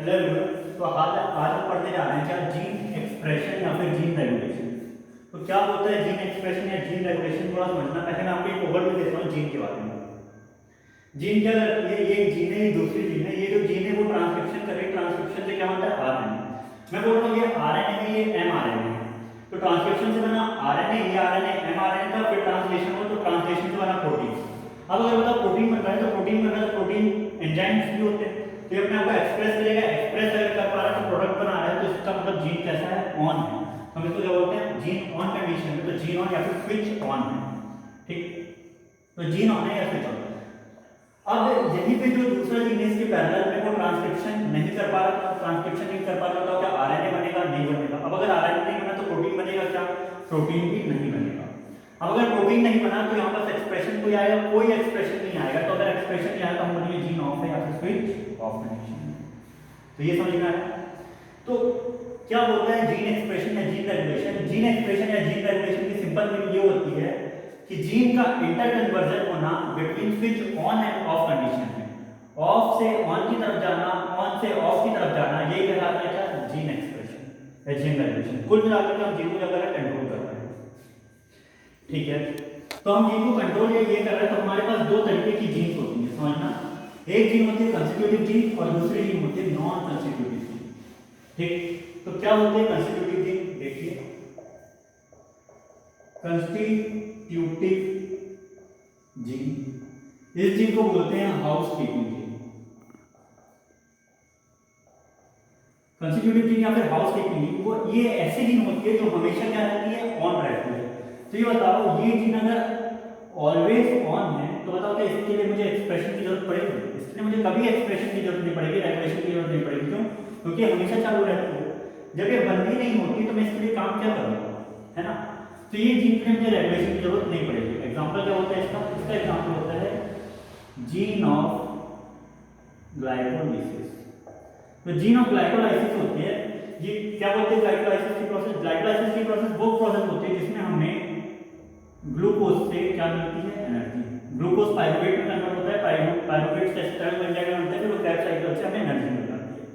Hello everyone. तो आज आज हम पढ़ने जा रहे हैं क्या जीन एक्सप्रेशन या फिर जीन रेगुलेशन। तो क्या होता है जीन एक्सप्रेशन या जीन रेगुलेशन, थोड़ा समझना। पहले मैं आपको एक ओवरव्यू देता हूँ जीन के बारे में। जीन क्या करती है, ये एक जीन है, ये दूसरी जीन है। ये जो जीन है वो ट्रांसक्रिप्शन कर रही है। ट्रांसक्रिप्शन से क्या होता है आरएनए। मैं बोल रहा हूँ ये आरएनए में, ये एमआरएनए है। तो ट्रांसक्रिप्शन से बना आरएनए, ये आरएनए एमआरएनए था। फिर ट्रांसलेशन हो तो ट्रांसलेशन से बना प्रोटीन। अब अगर बताओ प्रोटीन बन रहा है तो प्रोटीन बन रहा है तो प्रोटीन एंजाइम्स भी होते हैं। तो ये अपने आप को एक्सप्रेस करेगा। एक्सप्रेस अगर कर पा रहा है तो प्रोडक्ट बना रहा है, तो इसका मतलब जीन कैसा है, ऑन है। हम इसको क्या बोलते हैं, जीन ऑन कंडीशन में। तो जीन ऑन या फिर स्विच ऑन है। ठीक, तो जीन ऑन है या स्विच ऑन है। अब यहीं पे जो दूसरा जीन है इसके पैरेलल में वो ट्रांसक्रिप्शन नहीं कर पा रहा था। ट्रांसक्रिप्शन नहीं कर पा रहा था, क्या आरएनए बनेगा, नहीं बनेगा। अब अगर आरएनए नहीं बना तो प्रोटीन बनेगा, क्या प्रोटीन भी नहीं बनेगा। अब अगर प्रोटीन नहीं बना तो यहाँ पर एक्सप्रेशन कोई आएगा, कोई एक्सप्रेशन नहीं आएगा। तो अगर एक्सप्रेशन नहीं आया तो हम बोलेंगे जीन ऑफ है या फिर स्विच ऑफ कंडीशन। तो ये समझ में आया। तो क्या होता है जीन एक्सप्रेशन या जीन रेगुलेशन। जीन एक्सप्रेशन या जीन रेगुलेशन की सिंपल मीनिंग ये होती है कि जीन का इंटर कन्वर्जन होना between switch on end of condition में। ऑफ से ऑन की तरफ जाना, ऑन से ऑफ की तरफ जाना, ये कहलाता है क्या, जीन एक्सप्रेशन या जीन रेगुलेशन। कुल मिलाकर के हम जीन को क्या कर रहे हैं, कंट्रोल कर रहे हैं। ठीक है, तो हम जीन को कंट्रोल ये कर रहे हैं। तो हमारे पास दो तरीके की जीन्स होती है, समझना। एक जीन होती है कंस्टिट्यूटिव जीन और दूसरी जीन होती है नॉन कंस्टिट्यूटिव जीन। ठीक, तो क्या होते हैं कंस्टिट्यूटिव जीन, देखिए। कंस्टिट्यूटिव जीन, इस जीन को बोलते हैं house keeping gene. Constitutive gene या फिर हाउस कीपिंग जीन, वो ये ऐसी जीन होती है जो हमेशा क्या रहती है, ऑन रहती है। तो ये बताओ, ये जीन अगर ऑलवेज ऑन है तो बताओ क्या इसके लिए मुझे एक्सप्रेशन की जरूरत पड़ेगी? इसके लिए मुझे कभी एक्सप्रेशन की जरूरत नहीं पड़ेगी, रेगुलेशन की जरूरत नहीं पड़ेगी। क्यों? क्योंकि हमेशा चालू रहती है। जब ये बंद ही नहीं होती तो मैं इसके लिए काम क्या करूँगा, है ना। तो ये जीन के लिए मुझे रेगुलेशन की जरूरत नहीं पड़ेगी। एग्जाम्पल क्या होता है इसका एग्जाम्पल होता है जीन ऑफ ग्लाइकोलाइसिस। तो जीन ऑफ ग्लाइकोलाइसिस होती है, ये क्या बोलते हैं, ग्लाइकोलाइसिस की प्रोसेस। ग्लाइकोलाइसिस की प्रोसेस वो प्रोसेस होती है जिसमें हमें ग्लूकोज से क्या मिलती है, एनर्जी। ग्लूकोज पाइरुवेट में कन्वर्ट होता है, पाइरुवेट से एसिटाइल बन जाएगा, फिर वो कैप साइकिल से हमें एनर्जी मिल जाती है।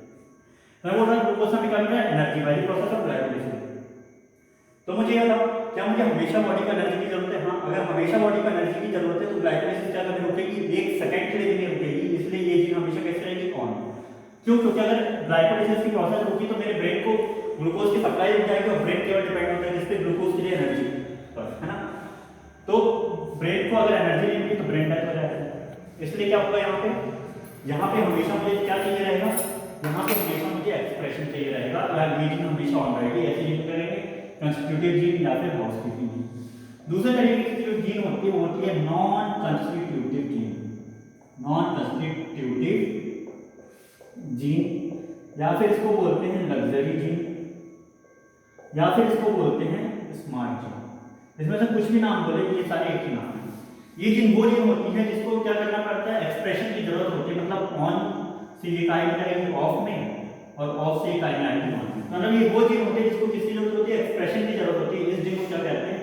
तो मैं बोल रहा हूं ग्लूकोज से हमें क्या मिल रहा है, energy by the process of glycolysis. तो मुझे ये बताओ, क्या मुझे हमेशा बॉडी को एनर्जी की जरूरत है? हाँ, अगर हमेशा बॉडी को एनर्जी की जरूरत है तो ग्लाइकोलाइसिस क्या कभी रुकेगी, एक सेकंड के लिए भी नहीं रुकेगी। इसलिए ये जीन हमेशा कैसे रहेगी, ऑन। क्यों? क्योंकि अगर ग्लाइकोलाइसिस की प्रोसेस रुकी तो मेरे ब्रेन को ग्लूकोज की सप्लाई रुक जाएगी और ब्रेन केवल डिपेंड होता है जिस पे, ग्लूकोज के लिए एनर्जी पर, है ना। तो ब्रेन को अगर एनर्जी नहीं मिली तो ब्रेन डेथ हो जाएगा। इसलिए क्या होगा, यहाँ पे हमेशा मुझे क्या चाहिए रहेगा, यहाँ पे हमेशा मुझे एक्सप्रेशन चाहिए रहेगा। ये जीन हमेशा ऑन रहेगी। ऐसे जीन करेंगे कंस्टिट्यूटिव जीन या फिर हाउस कीपिंग जीन। दूसरे तरीके की जो जीन होती है वो होती है non constitutive gene. Non constitutive gene या फिर इसको बोलते हैं लग्जरी जीन या फिर इसको बोलते हैं स्मार्ट जीन। इसमें से कुछ भी नाम बोले, ये सारे एक ही नाम है। ये जीन वो जीन होती है जिसको क्या करना पड़ता है, एक्सप्रेशन की जरूरत होती है। मतलब ऑन से ये काई में आएगी ऑफ में और ऑफ से ये काई में आएगी ऑन में। मतलब ये वो जीन होती है जिसको किसकी जरूरत होती है, एक्सप्रेशन की जरूरत होती है। इस जीन को क्या कहते हैं,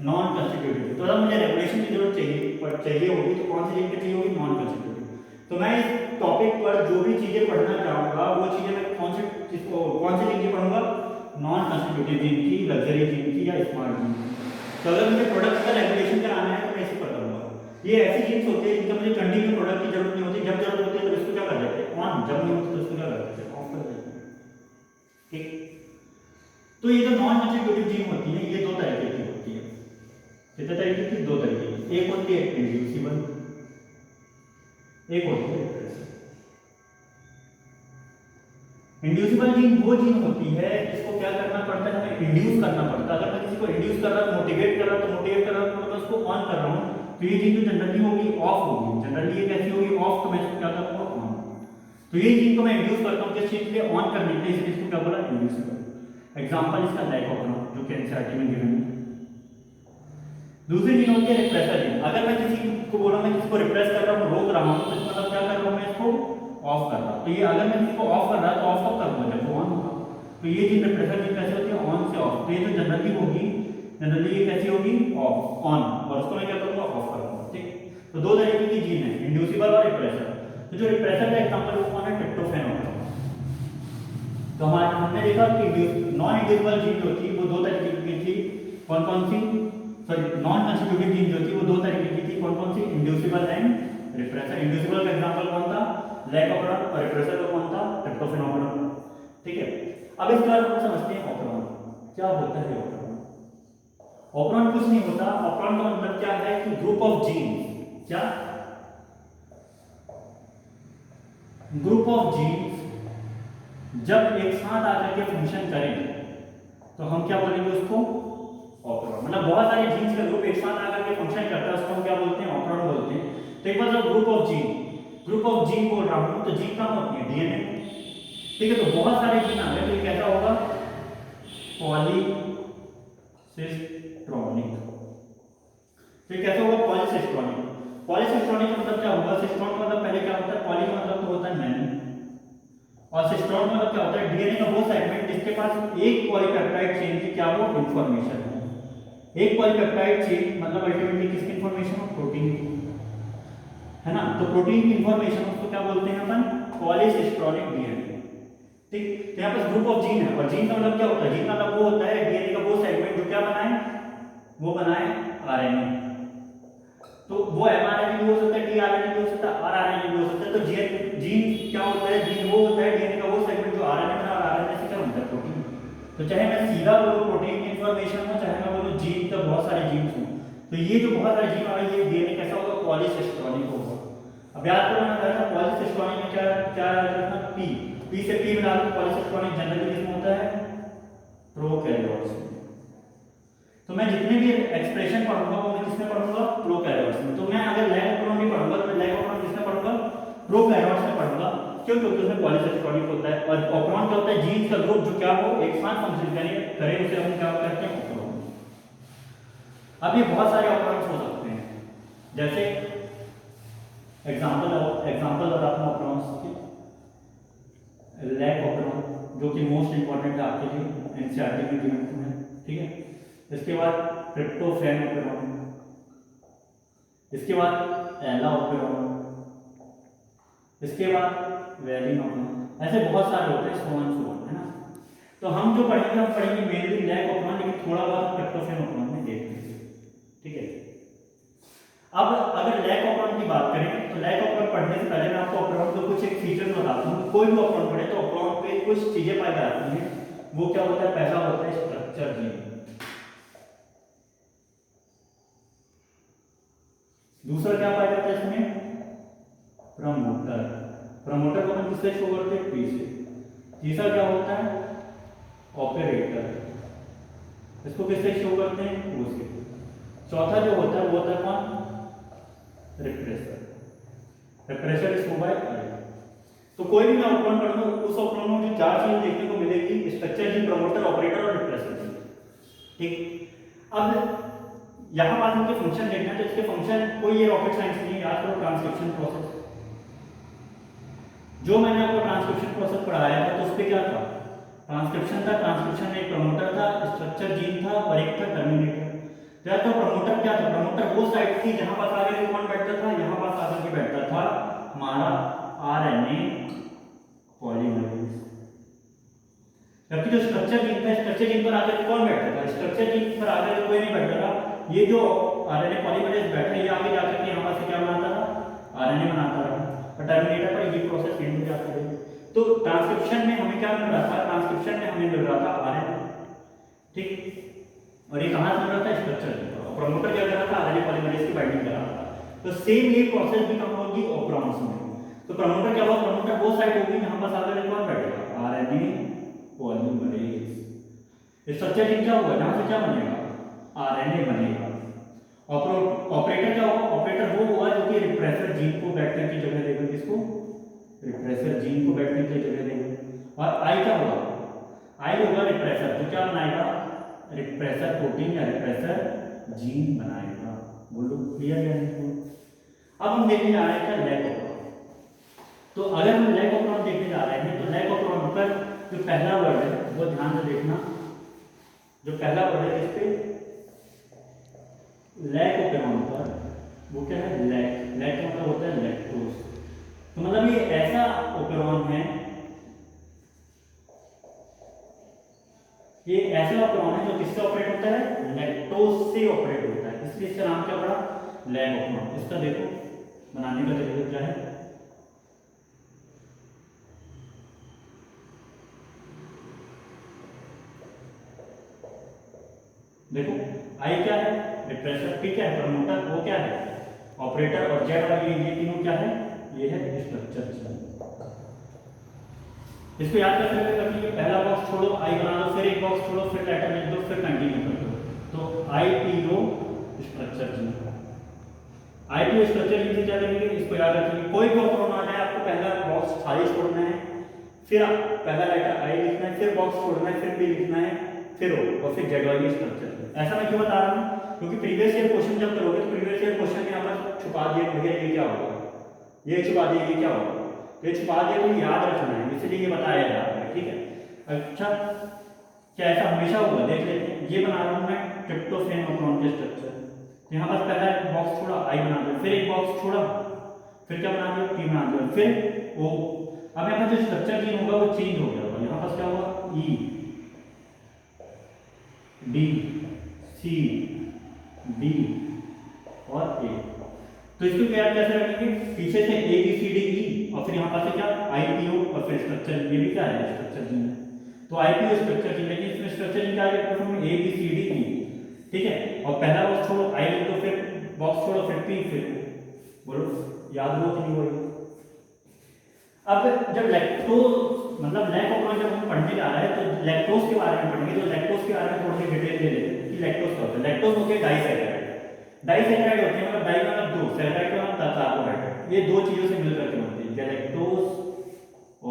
नॉन कंस्टिट्यूटिव। तो अगर मुझे रेगुलेशन की जरूरत चाहिए होगी तो कौन सी जीन की चाहिए होगी, नॉन कंस्टिट्यूटिव। तो मैं इस टॉपिक पर जो भी चीजें पढ़ना चाहूंगा वो चीजें मैं कौन सी जीन की पढ़ूंगा, नॉन कंस्टिट्यूटिव जीन की, लग्जरी जीन की या स्मार्ट जीन की। तो अगर मुझे प्रोडक्ट का रेगुलेशन कराना है तो मैं इसे पढ़ूंगा। ये ऐसी जीन्स होती है जिनका मुझे कंटिन्यू प्रोडक्ट की जरूरत नहीं होती। जब जरूरत होती है तो इसको क्या कर देते हैं, ऑन। जब नहीं होती तो इसको क्या कर देते हैं, ऑफ कर देते हैं। ठीक, तो ये जो नॉन कंस्टिट्यूटिव जीन होती है ये दो तरीके की होती है। कितने तरीके की, दो तरीके की। एक होती है इंड्यूसिबल, एक होती है रिप्रेसिव। इंड्यूसिबल जीन वो जीन होती है जिसको क्या करना पड़ता है, हमें इंड्यूस करना पड़ता है। अगर मैं किसी को इंड्यूस कर रहा हूं, मोटिवेट कर रहा हूं, तो मैं उसको ऑन कर रहा हूं। तो ये जीन जो जनरली होगी ऑफ होगी। जनरली ये कैसी होगी, ऑफ। तो मैं इसको क्या करूंगा, ऑन। तो ये जीन को मैं इंड्यूस करता हूं किस चीज के लिए, ऑन करने के लिए। इसलिए इसको क्या बोला, इंड्यूसिबल। एग्जांपल इसका लाइकोपेन जो कि एनसीईआरटी में गिवन है। दूसरी जीन होती है रिप्रेसर जीन। अगर मैं किसी को बोला, मैं किसी को रिप्रेस कर रहा हूं, रोक रहा हूं, तो इसका मतलब क्या कर रहा हूं, मैं इसको ऑफ कर रहा हूं। तो ये अगर मैं इसको ऑफ कर रहा तो ऑफ कब करूंगा, जब वो ऑन होगा। तो ये जीन रिप्रेसर जीन कैसे होती है, ऑन से ऑफ। तो ये जो जनरली होगी, जनरली ये कैसी होगी, ऑफ, ऑन। और उसको मैं क्या करूंगा, ऑफ करूंगा। ठीक, तो दो तरीके की जीन है, इंड्यूसिबल और रिप्रेसर। तो जो रिप्रेसर का एग्जांपल वो कौन है, ट्रिप्टोफैन होता है। तो हमारे हमने देखा कि नॉन इंडिविजुअल जीन जो थी वो दो तरीके की थी। कौन कौन सी? सॉरी, नॉन कंस्टिट्यूटिव जीन जो थी वो दो तरीके की थी। कौन कौन सी? Inducible and repressor. इंड्यूसिबल का एग्जांपल कौन था? Lac operon. और रिप्रेसर का कौन था? Tryptophan operon. ठीक है, अब इसके बाद हम समझते हैं ऑपरॉन। क्या होता है ऑपरॉन? ऑपरॉन कुछ नहीं होता। ऑपरॉन का मतलब क्या है कि ग्रुप ऑफ जीन। क्या? ग्रुप ऑफ जीन्स जब एक साथ आकर के फंक्शन करें तो हम क्या बोलेंगे उसको? ऑपरॉन। मतलब बहुत सारे जीन्स का ग्रुप एक साथ आकर के फंक्शन करता है, उसको हम क्या बोलते हैं? ऑपरॉन बोलते हैं। तो एक बार जब ग्रुप ऑफ जीन बोल रहा हूं तो जीन कहाँ होती है? डीएनए। ठीक है, तो बहुत सारे जीन आ गए तो ये कैसा होगा? पॉलीसिस्ट्रॉनिक। तो ये कैसा होगा? पॉलीसिस्ट्रॉनिक। पॉलीसिस्ट्रॉनिक का मतलब क्या होगा? सिस्ट्रॉन का मतलब पहले क्या होता है? पॉली का मतलब तो होता है मैनी, और सिस्ट्रॉन का मतलब क्या होता है? डीएनए का वो सेगमेंट जिसके पास एक पॉलीपेप्टाइड चेन की क्या हो? इंफॉर्मेशन हो। एक पॉलीपेप्टाइड चेन मतलब अल्टीमेटली किसकी इंफॉर्मेशन हो? प्रोटीन की, है ना? तो प्रोटीन की इंफॉर्मेशन उसको क्या बोलते हैं अपन? Polycistronic DNA. ठीक, तो यहाँ पर ग्रुप ऑफ जीन है, और जीन का मतलब क्या होता है? जीन का मतलब वो होता है डीएनए का वो सेगमेंट जो क्या बनाए? वो बनाए आरएनए। तो वो एमआरएनए भी हो सकता है, टीआरएनए भी हो सकता है, आरआरएनए भी हो सकता है। तो जीन क्या होता है? जीन वो होता है डीएनए का वो सेगमेंट जो आरएनए बना, और आरएनए से क्या बनता है? प्रोटीन। तो चाहे मैं सीधा बोलूं प्रोटीन की इंफॉर्मेशन हो, चाहे मैं बोलूं जीन का बहुत सारे जीन्स हो, तो ये जो बहुत सारे जीन आ गए, ये डीएनए कैसा होगा? पॉलीसिस्ट्रॉनिक होगा। अब याद करो ना था पॉलीसिस्ट्रॉनिक में क्या क्या रखना? पी से पी मिला लो। पॉलीसिस्ट्रॉनिक जनरली किसमें होता है? प्रोकैरियोट्स में। तो मैं जितने भी एक्सप्रेशन पढ़ूंगा वो मैं किसमें पढ़ूंगा? प्रोकैरियोट्स में। तो मैं अगर लैग ऑपरॉन भी पढ़ूंगा तो मैं लैग ऑपरॉन किसमें पढ़ूंगा? प्रोकैरियोट्स में पढ़ूंगा। क्यों? क्योंकि उसमें पॉलीसिस्ट्रॉनिक होता है, और ऑपरॉन क्या होता है? जीन्स का ग्रुप जो क्या हो एक साथ फंक्शन करे उसे हम क्या कहते हैं? ऑपरॉन। अब ये बहुत सारे ऑपरॉन्स हो सकते हैं, जैसे एग्जांपल बताता हूं ऑपरॉन्स के। लैग ऑपरॉन जो कि मोस्ट इंपॉर्टेंट है आपके लिए, एनसीईआरटी में गिवन है। ठीक है, इसके बाद ट्रिप्टोफैन ऑपरॉन, इसके बाद एला ऑपरॉन, इसके बाद वेलिन ऑपरॉन। ऐसे बहुत सारे होते हैं, सोन है ना। तो हम जो पढ़ेंगे हम पढ़ेंगे मेनली लैग ऑपरॉन, लेकिन थोड़ा बहुत ट्रिप्टोफैन ऑपरॉन में देख लेंगे। ठीक है, अब अगर लैग ऑपरॉन की बात करें तो लैग ऑपरॉन पढ़ने से पहले मैं आपको ऑपरॉन के कुछ एक फीचर्स बताता हूँ। कोई भी ऑपरॉन पढ़े तो ऑपरॉन पे कुछ चीजें पाई जाती हैं। वो क्या होता है? पहला होता है स्ट्रक्चर जीन, दूसरा क्या पाया जाता है इसमें? प्रमोटर। प्रमोटर को हम किससे शो करते हैं? पी से। तीसरा क्या होता है? ऑपरेटर, इसको किससे शो करते हैं? ओ से। चौथा जो होता है वो होता है कौन? Repressor. Repressor is show by I. तो कोई भी मैं ऑपरॉन पढ़ूंगा उस ऑपरॉन में मुझे चार चीजें देखने को मिलेगी: स्ट्रक्चर जीन, प्रमोटर, ऑपरेटर और रिप्रेसर जीन। ठीक, अब यहां बात हमको फंक्शन देखना है, तो इसके फंक्शन कोई ये रॉकेट साइंस नहीं है। याद करो ट्रांसक्रिप्शन प्रोसेस, जो मैंने आपको ट्रांसक्रिप्शन प्रोसेस पढ़ाया था तो उस पर क्या था? ट्रांसक्रिप्शन था। ट्रांसक्रिप्शन में एक प्रमोटर था, स्ट्रक्चर जीन था और एक था टर्मिनेटर। क्या तो प्रमोटर क्या था? प्रमोटर वो साइट थी जहां पास आगे कौन बैठता था? यहां पास आकर के बैठता था हमारा आरएनए पॉलीमरेज। जबकि जो स्ट्रक्चर जीन था, स्ट्रक्चर जीन पर आकर कौन बैठता था? स्ट्रक्चर जीन पर आकर कोई नहीं बैठता था। ये जो आरएनए पॉलीमरेज बैठा है ये आगे जाकर के यहां से क्या बनाता था? आरएनए बनाता रहा। और टर्मिनेटर पर ये प्रोसेस एंड हो जाता है। तो ट्रांसक्रिप्शन में हमें क्या मिल रहा था? ट्रांसक्रिप्शन में हमें मिल रहा था आरएनए। ठीक, और ये कहां से मिल रहा था? Structure gene. प्रमोटर क्या कर रहा था? आरएनए पॉलीमरेज की बाइंडिंग कर रहा था। तो सेम ये प्रोसेस भी कहां होगी? ऑपरॉन्स में। तो प्रमोटर क्या हुआ? प्रमोटर वो साइट होगी जहां पर आगे कौन बैठेगा? RNA polymerase. स्ट्रक्चर जीन क्या होगा? जहां से क्या बनेगा? आरएनए बनेगा। ऑपरेटर क्या होगा? ऑपरेटर वो होगा जो कि रिप्रेसर जीन को बैठने की जगह देगा। किसको? रिप्रेसर जीन को बैठने की जगह देगा। और आई क्या होगा? आई होगा रिप्रेसर, जो क्या बनाएगा? रिप्रेसर प्रोटीन या रिप्रेसर जीन बनाएगा। बोलो क्लियर है? अब हम देखने जा रहे हैं लैग ऑपरॉन। तो अगर हम लैग ऑपरॉन देखने जा रहे हैं तो लैग ऑपरॉन पर जो पहला वर्ड है वो ध्यान से देखना। जो पहला वर्ड है इस पे लैग ऑपरॉन पर वो क्या है? लैग। लैग का मतलब होता है लैक्टोज। तो मतलब ये ऐसा ऑपरॉन है ये ऐसा ऑप्रोन है जो किससे ऑपरेट होता है, लैक्टोज से ऑपरेट होता है, इसलिए इसका नाम क्या पड़ा, लैग ऑप्रोन। इसका देखो बनाने का तरीका क्या है, देखो आई क्या है, रिप्रेसर, ठीक है, प्रमोटर वो क्या है, ऑपरेटर, और जेड वाली ये तीनों क्या है, ये है स्ट्रक्चर। इसको याद करते हुए करनी है, पहला बॉक्स छोड़ो, आई बना दो, फिर एक बॉक्स छोड़ो, फिर लेटर लिख दो, फिर कंटिन्यू कर दो। तो आई पी ओ स्ट्रक्चर जी, आई पी ओ स्ट्रक्चर जी क्या करेंगे, इसको याद रखेंगे। कोई भी ऑप्रोन आ जाए आपको पहला बॉक्स खाली छोड़ना है, फिर पहला लेटर आई लिखना है, फिर बॉक्स छोड़ना है, फिर बी लिखना है, फिर ओ, और फिर जेड वाली स्ट्रक्चर। ऐसा मैं क्यों बता रहा हूँ, क्योंकि प्रीवियस ईयर क्वेश्चन जब करोगे तो प्रीवियस ईयर क्वेश्चन में यहाँ पर छुपा दिए भैया ये क्या होगा, ये छुपा दिए ये क्या होगा, ये छुपा दिए तो याद रखना है, इसलिए ये बताया जा रहा है, ठीक है। अच्छा, क्या ऐसा हमेशा होगा, देख लेते हैं। ये बना रहा हूँ मैं ट्रिप्टोफैन ऑप्रोन के स्ट्रक्चर, यहाँ पर पहला बॉक्स छोड़ा, आई बना दिया, फिर एक बॉक्स छोड़ा, फिर क्या बना दिया, पी बना दिया, फिर ओ। अब यहाँ पर जो स्ट्रक्चर जीन होगा वो चेंज हो गया होगा, यहाँ पर क्या होगा, ई डी सी डी और ए। तो इसको क्या कैसे रखेंगे, पीछे से A B C D E, और फिर यहाँ पर से क्या, आई पी ओ, और फिर स्ट्रक्चर, ये भी क्या है, स्ट्रक्चर जीन है। तो I P O structure gene, लेकिन इसमें स्ट्रक्चर जीन क्या है, A B C D E, ठीक है। और पहला बॉक्स छोड़ो, आई लिख दो, फिर बॉक्स छोड़ो, फिर पी, फिर बोलो, याद हो कि नहीं बोलो। अब जब लैक्टोज मतलब लैक ऑप्रोन जब हम पढ़ने जा रहे हैं तो लैक्टोज के बारे में पढ़ेंगे, तो लैक्टोज के बारे में थोड़ी सी डिटेल ले लेते हैं कि लैक्टोज क्या होता है। लैक्टोज होते हैं डाइसैकेराइड, डाइसैकेराइड होते हैं, मतलब डाई मतलब दो, सैकेराइड का मतलब कार्बोहाइड्रेट, ये दो चीजों से मिलकर के बनते हैं, गैलेक्टोज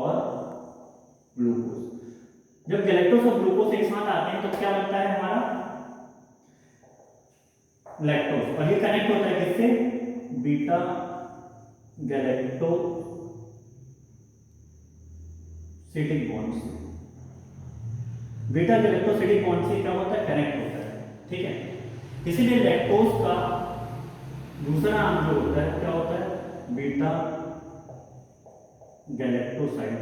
और ग्लूकोज। जब गैलेक्टोज और ग्लूकोज एक साथ आते हैं तो क्या बनता है हमारा लैक्टोज, और ये कनेक्ट होता है किससे, बीटा गैलेक्टो सिटिक बॉन्ड से, बीटा गैलेक्टोसिटिक बॉन्ड से क्या होता है, कनेक्ट होता है, ठीक है। इसीलिए लैक्टोज का दूसरा नाम जो होता है क्या होता है, बीटा गैलेक्टोसाइड।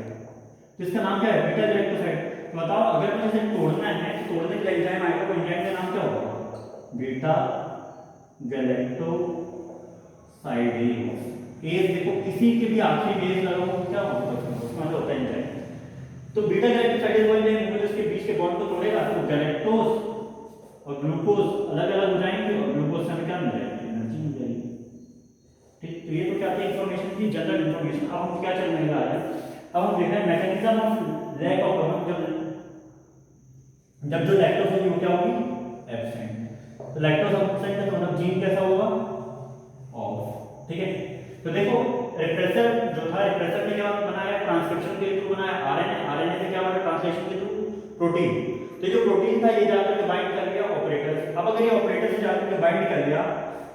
इसका नाम क्या है, बीटा गैलेक्टोसाइड। तो बताओ अगर मुझे इसे तोड़ना है तो तोड़ने के लिए एंजाइम आएगा, तो एंजाइम का नाम क्या होगा, बीटा गैलेक्टोसाइडेज। एज देखो किसी के भी आखिरी बेस लगाओ क्या होगा, उसमें होता है एंजाइम। तो बीटा गैलेक्टोसाइडेज वाले जो इसके बीच के बॉन्ड को तोड़ेगा तो गैलेक्टोज और ग्लूकोज अलग अलग हो जाएंगे, और ग्लूकोज से हमें क्या मिल जाएगी, एनर्जी मिल जाएगी, ठीक। तो ये तो क्या थी, इंफॉर्मेशन थी, जनरल इंफॉर्मेशन। अब हम क्या चलने जा रहा है, अब हम देख रहे हैं मैकेनिज्म ऑफ लैक ऑफ जब जो लैक्टोज होगी वो क्या होगी, एब्सेंट। तो लैक्टोज एब्सेंट है तो मतलब जीन कैसा होगा, ऑफ, ठीक है। तो देखो रिप्रेसर जो था, रिप्रेसर ने क्या बनाया, ट्रांसक्रिप्शन के थ्रू बनाया आरएनए, आरएनए से क्या बना, ट्रांसलेशन के थ्रू प्रोटीन। तो जो प्रोटीन था ये जाकर के बाइंड कर गया ऑपरेटर। अब अगर ये ऑपरेटर से जाकर के बाइंड कर गया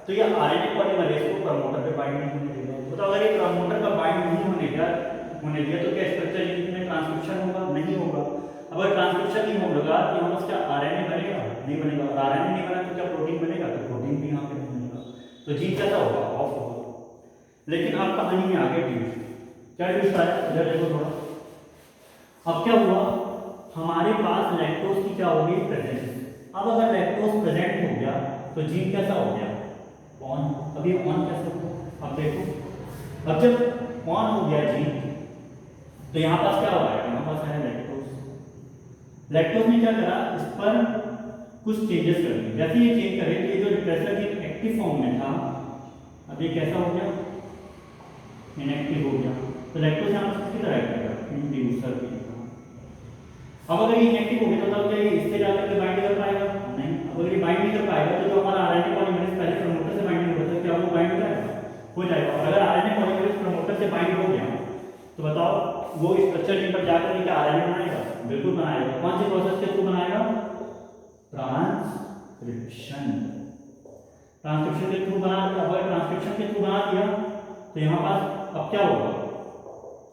तो ये आरएनए पॉलीमरेज को प्रमोटर पे बाइंड नहीं होने देगा। तो अगर ये प्रमोटर का बाइंड नहीं होने दिया तो क्या स्ट्रक्चर में ट्रांसक्रिप्शन होगा, नहीं होगा। अगर ट्रांसक्रिप्शन नहीं होगा तो यहाँ पर क्या आरएनए बनेगा, नहीं बनेगा, और आरएनए नहीं बना तो क्या प्रोटीन बनेगा, तो प्रोटीन भी यहाँ पे नहीं बनेगा, तो जीन कैसा होगा, ऑफ होगा। लेकिन अब कहानी में आगे ट्विस्ट, क्या ट्विस्ट आया, इधर देखो थोड़ा। अब क्या हुआ, हमारे पास लैक्टोज की क्या होगी, प्रेजेंस। अब अगर लैक्टोज प्रेजेंट हो गया तो जीन कैसा हो गया, ऑन। अभी ऑन कैसे होगा, अब देखो, अब जब ऑन हो गया जीन तो यहाँ पास क्या होगा, यहाँ पास है लैक्टोज। लैक्टोज ने क्या करा, इस पर कुछ चेंजेस कर दिए। जैसे ये चेंज करे तो ये जो रिप्रेसर जीन एक्टिव फॉर्म में था अब ये कैसा हो गया, इनएक्टिव हो गया। तो लैक्टोज यहाँ पर किसकी तरह करेगा, इंड्यूसर की। अब अगर ये इनएक्टिव हो गया तो तब क्या ये इससे जाकर के बाइंड कर पाएगा, नहीं। अब अगर ये बाइंड नहीं कर पाएगा तो जो हमारा आरएनए पॉलीमरेज पहले प्रमोटर से बाइंड होता है क्या वो बाइंड हो जाएगा, हो जाएगा। और अगर आरएनए पॉलीमरेज प्रमोटर से बाइंड हो गया तो बताओ वो स्ट्रक्चर जीन पर जाकर के आरएनए बनाएगा, बिल्कुल बनाएगा। कौन सी प्रोसेस के थ्रू बनाएगा, ट्रांसक्रिप्शन, ट्रांसक्रिप्शन के थ्रू बना दिया। अगर ट्रांसक्रिप्शन के थ्रू बना दिया तो यहाँ पास अब क्या होगा,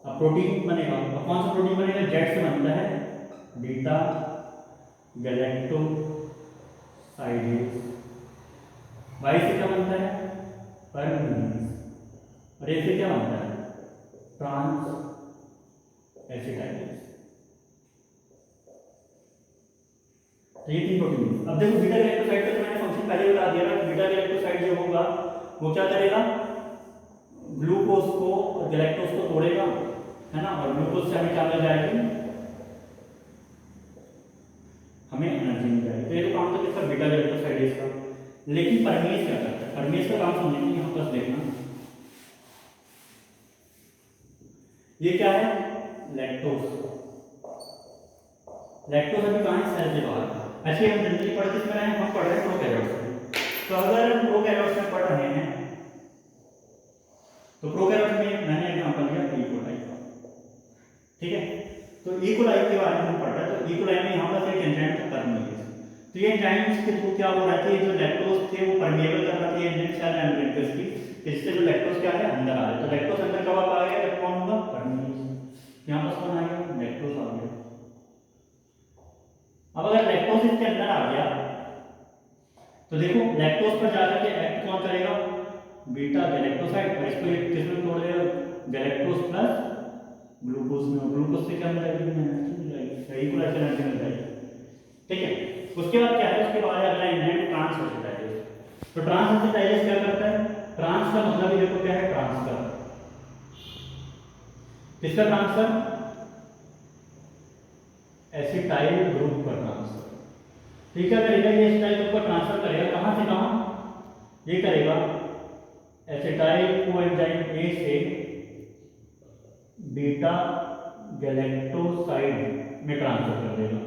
अब प्रोटीन बनेगा। अब कौन सा प्रोटीन बनेगा, जेड से बनता है, बीटा गैलेक्टोसाइडेज। वाई से क्या बनता है, परमिनेज, और ए से क्या बनता है, ट्रांस एसिटाइलेज। तो ये 3 प्रोटीन। अब देखो बीटा गैलेक्टोसाइड का तो मैंने फंक्शन पहले बता दिया था। बीटा गैलेक्टोसाइड जो होगा वो क्या करेगा, ग्लूकोज को और गैलेक्टोज को तोड़ेगा, है ना, और ग्लूकोज से हमें क्या मिल जाएगी, हमें एनर्जी मिल जाएगी। तो ये तो काम तो किसका, बीटा गैलेक्टोसाइड का। लेकिन परमेज क्या करता है, परमेज का काम समझेंगे, यहाँ बस देखना ये क्या है, लैक्टोज। लैक्टोज अभी कहाँ है, सेल के बाहर। ऐसे हम जनरली पढ़ किस में रहे हैं, हम पढ़ रहे हैं प्रोकैरियोट्स में। तो अगर हम प्रोकैरियोट्स में पढ़ रहे हैं तो प्रोकैरियोट्स में मैंने एग्जांपल लिया ई कोलाई का, ठीक है। तो ई कोलाई के बारे में हम पढ़ रहे हैं। तो ई कोलाई में यहाँ पर एक एंजाइम का परमेज, तो ये एंजाइम्स के थ्रू क्या हो रहा है, जो लैक्टोज थे वो परमेबल कर रहा था एंजाइम सेल मेम्ब्रेन पे इसकी, इससे जो लैक्टोज क्या है अंदर आ रहा है। तो लैक्टोज अंदर कब आ गया, जब कौन होगा, परमेज। यहाँ पर कौन आ गया, लैक्टोज आ गया। अब अगर लैक्टोज इसके अंदर आ गया तो देखो लैक्टोज पर जाकर के एक्ट कौन करेगा, बीटा गैलेक्टोसाइड, और इसको किसमें तोड़ देगा, गैलेक्टोज प्लस ग्लूकोज में। ग्लूकोज से क्या मिल जाएगी, एनर्जी मिल जाएगी, सही को एनर्जी मिल जाएगी, ठीक है। उसके बाद क्या है, उसके बाद अगला एंजाइम ट्रांसएसिटाइलेज। तो ट्रांसएसिटाइलेज क्या करता है, ट्रांस का मतलब ही देखो क्या है, ट्रांसफर। किसका ट्रांसफर, एसिटाइल ग्रुप का ट्रांसफर। ठीक है, करेगा ये एसिटाइल ग्रुप का ट्रांसफर करेगा कहां से कहां, ये करेगा एसिटाइल कोएंजाइम ए से बीटा गैलेक्टोसाइड में ट्रांसफर कर देगा।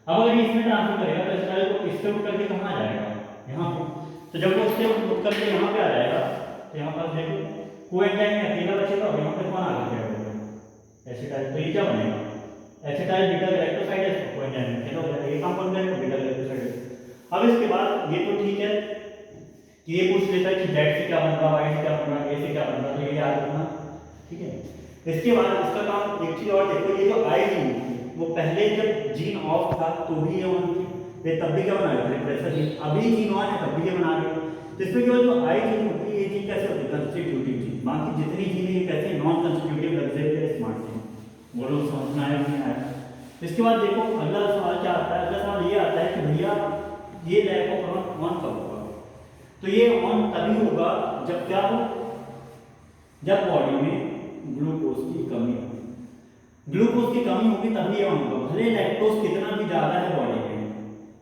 अब अगर इसमें ट्रांसफर करेगा तो एसिटाइल को इससे उठ करके कहां आ जाएगा, यहां पे। तो जब वो इससे उठ करके यहां पे आ जाएगा तो यहां पर देखो कोएंजाइम में अकेला बचेगा और यहां पे कौन आ जाएगा, एसिटाइल। तो ये क्या बनेगा, एसिटाइल बीटा गैलेक्टोसाइड है, कोएंजाइम में अकेला हो जाएगा, ये काम बन जाएगा बीटा गैलेक्टोसाइड। अब इसके बाद ये तो ठीक है कि ये पूछ लेता है कि Z से क्या बन रहा, Y से क्या बन रहा, A से क्या बन रहा, तो ये याद रखना, ठीक है। इसके बाद इसका काम एक चीज और देखो, ये जो आई जीन वो पहले जब जीन ऑफ था तो भी ये ऑन थी, ये तब भी क्या बना रहे थे, प्रेशर जीन। अभी जीन ऑन है तब भी ये बना रहे हो। तो इसमें केवल जो आई जीन होती है, ये जीन कैसे होती है, कंस्टिट्यूटिव जीन। बाकी जितनी जीन है कैसे non constitutive luxury smart gene. वो लोग समझना है नहीं आया। इसके बाद देखो अगला सवाल क्या आता है, अगला सवाल ये आता है कि भैया ये लैक ऑफ ऑन कब होगा। तो ये ऑन तभी होगा जब क्या हो, जब बॉडी में ग्लूकोज की कमी हो। ग्लूकोज की कमी होगी तभी ये ऑन होगा। भले लैक्टोज कितना भी ज्यादा है बॉडी में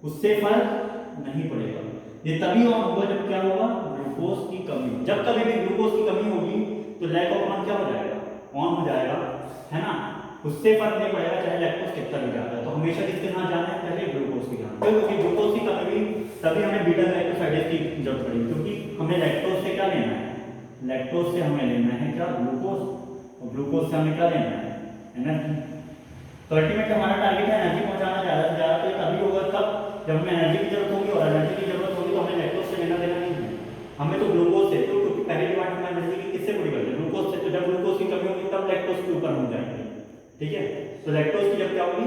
उससे फर्क नहीं पड़ेगा, ये तभी ऑन होगा जब क्या होगा, ग्लूकोज की कमी। जब कभी भी ग्लूकोज की कमी होगी तो लैक ऑफ ऑन क्या हो जाएगा, ऑन हो जाएगा, है ना। उससे फर्क नहीं पड़ेगा चाहे लैक्टोज कितना भी ज्यादा है। तो हमेशा किसके साथ जाना है, पहले ग्लूकोज के साथ, क्योंकि ग्लूकोज की कमी तभी हमें बीटा गैलेक्टोसाइडेज की जरूरत पड़ेगी, क्योंकि हमें लैक्टोज से क्या लेना है, लैक्टोज से हमें लेना है क्या, ग्लूकोज, और ग्लूकोज से हमें क्या लेना है, एनर्जी। तो अल्टीमेट हमारा टारगेट है एनर्जी पहुंचाना ज़्यादा से ज़्यादा। तो तभी होगा कब, जब हमें एनर्जी की जरूरत होगी, और एनर्जी की जरूरत होगी तो हमें लैक्टोज से लेना देना नहीं है, हमें तो ग्लूकोज से। तो क्योंकि पहली डिमांड हमें एनर्जी की किससे पूरी करते हैं, ग्लूकोज से। तो जब ग्लूकोज की कमी होगी तब लैक्टोज के ऊपर हम जाएंगे, ठीक है। तो लैक्टोज की जब क्या होगी,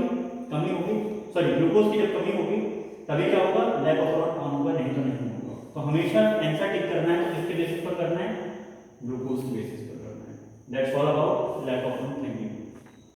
कमी होगी, सॉरी ग्लूकोज की जब कमी होगी तभी क्या होगा, लैक ऑफ ऑन होगा, नहीं तो नहीं होगा। तो हमेशा आंसर टिक करना है, तो किसके बेसिस पर करना है, ग्लूकोज के बेसिस पर करना है। That's all about lack of on. Thank you.